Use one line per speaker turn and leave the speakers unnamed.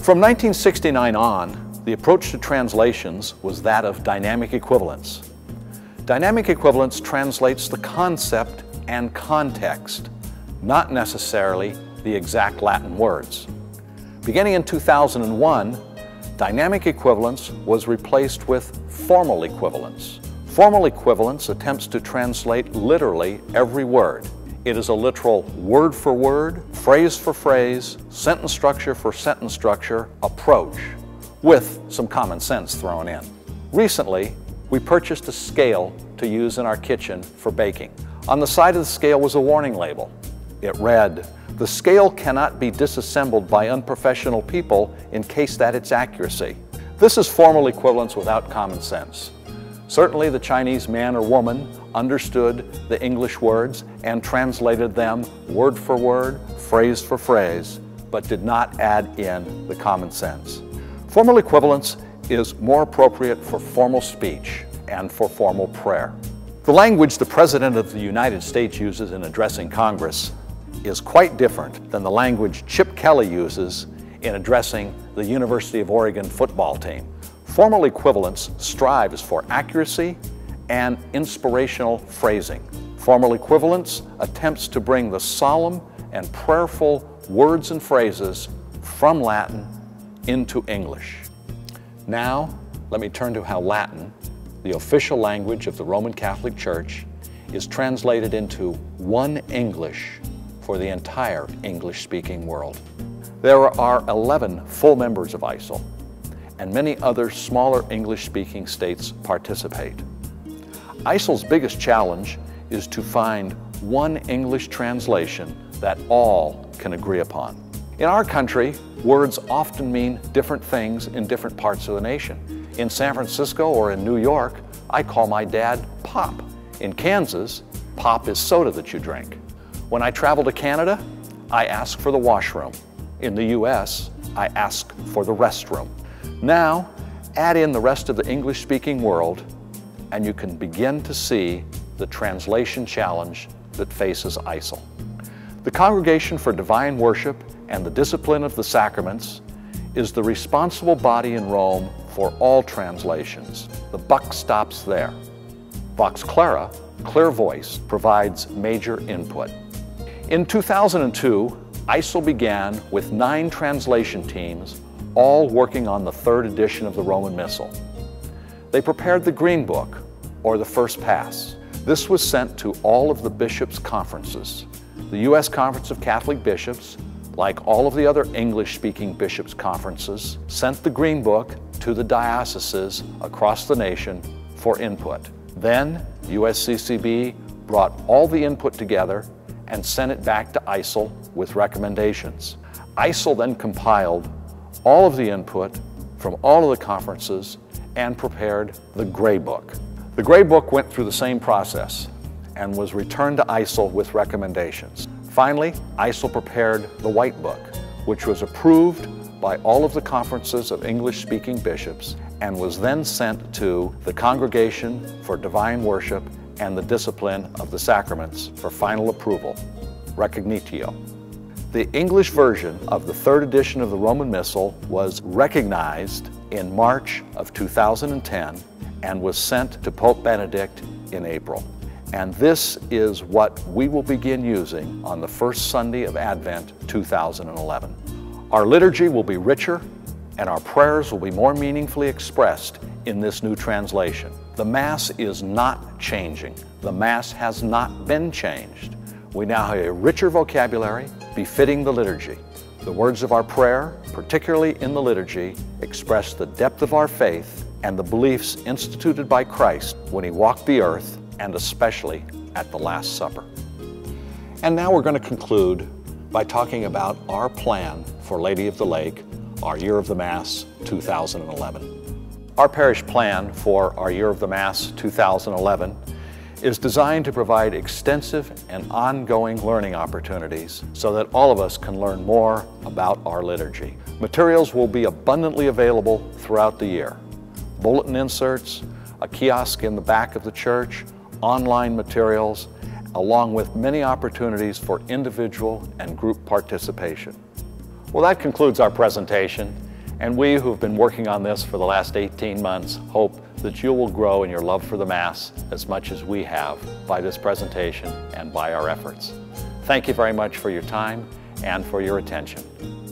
From 1969 on, the approach to translations was that of dynamic equivalence. Dynamic equivalence translates the concept and context, not necessarily the exact Latin words. Beginning in 2001, dynamic equivalence was replaced with formal equivalence. Formal equivalence attempts to translate literally every word. It is a literal word for word, phrase for phrase, sentence structure for sentence structure approach, with some common sense thrown in. Recently, we purchased a scale to use in our kitchen for baking. On the side of the scale was a warning label. It read, "The scale cannot be disassembled by unprofessional people in case that its accuracy." This is formal equivalence without common sense. Certainly the Chinese man or woman understood the English words and translated them word for word, phrase for phrase, but did not add in the common sense. Formal equivalence is more appropriate for formal speech and for formal prayer. The language the President of the United States uses in addressing Congress is quite different than the language Chip Kelly uses in addressing the University of Oregon football team. Formal equivalence strives for accuracy and inspirational phrasing. Formal equivalence attempts to bring the solemn and prayerful words and phrases from Latin into English. Now, let me turn to how Latin, the official language of the Roman Catholic Church, is translated into one English for the entire English-speaking world. There are 11 full members of ISIL, and many other smaller English-speaking states participate. ISIL's biggest challenge is to find one English translation that all can agree upon. In our country, words often mean different things in different parts of the nation. In San Francisco or in New York, I call my dad Pop. In Kansas, pop is soda that you drink. When I travel to Canada, I ask for the washroom. In the US, I ask for the restroom. Now, add in the rest of the English-speaking world, and you can begin to see the translation challenge that faces ISIL. The Congregation for Divine Worship and the Discipline of the Sacraments is the responsible body in Rome for all translations. The buck stops there. Vox Clara, Clear Voice, provides major input. In 2002, ISIL began with 9 translation teams, all working on the 3rd edition of the Roman Missal. They prepared the Green Book, or the First Pass. This was sent to all of the bishops' conferences. The U.S. Conference of Catholic Bishops, like all of the other English-speaking bishops' conferences, sent the Green Book to the dioceses across the nation for input. Then, USCCB brought all the input together and sent it back to ISIL with recommendations. ISIL then compiled all of the input from all of the conferences and prepared the Gray Book. The Gray Book went through the same process and was returned to ISIL with recommendations. Finally, ISIL prepared the White Book, which was approved by all of the conferences of English-speaking bishops and was then sent to the Congregation for Divine Worship and the Discipline of the Sacraments for final approval, Recognitio. The English version of the 3rd edition of the Roman Missal was recognized in March of 2010 and was sent to Pope Benedict in April. And this is what we will begin using on the first Sunday of Advent 2011. Our liturgy will be richer and our prayers will be more meaningfully expressed in this new translation. The Mass is not changing. The Mass has not been changed. We now have a richer vocabulary befitting the liturgy. The words of our prayer, particularly in the liturgy, express the depth of our faith and the beliefs instituted by Christ when He walked the earth, and especially at the Last Supper. And now we're going to conclude by talking about our plan for Lady of the Lake, our Year of the Mass 2011. Our parish plan for our Year of the Mass 2011 is designed to provide extensive and ongoing learning opportunities so that all of us can learn more about our liturgy. Materials will be abundantly available throughout the year. Bulletin inserts, a kiosk in the back of the church, online materials, along with many opportunities for individual and group participation. Well, that concludes our presentation, And we who've been working on this for the last 18 months hope that you will grow in your love for the Mass as much as we have by this presentation and by our efforts. Thank you very much for your time and for your attention.